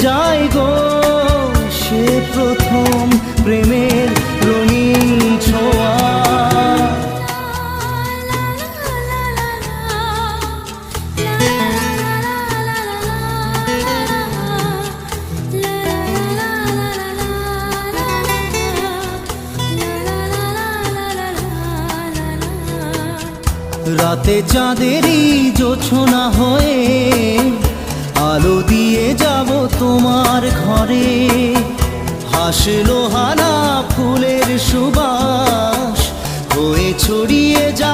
যাই গো সে প্রথম প্রেমের রঙিন ছোঁয়া। রাতে চাঁদেরই জোছনা হয়ে আলো দিয়ে যাব তোমার ঘরে। হাসলো হানা ফুলের সুবাস হয়ে ছড়িয়ে যা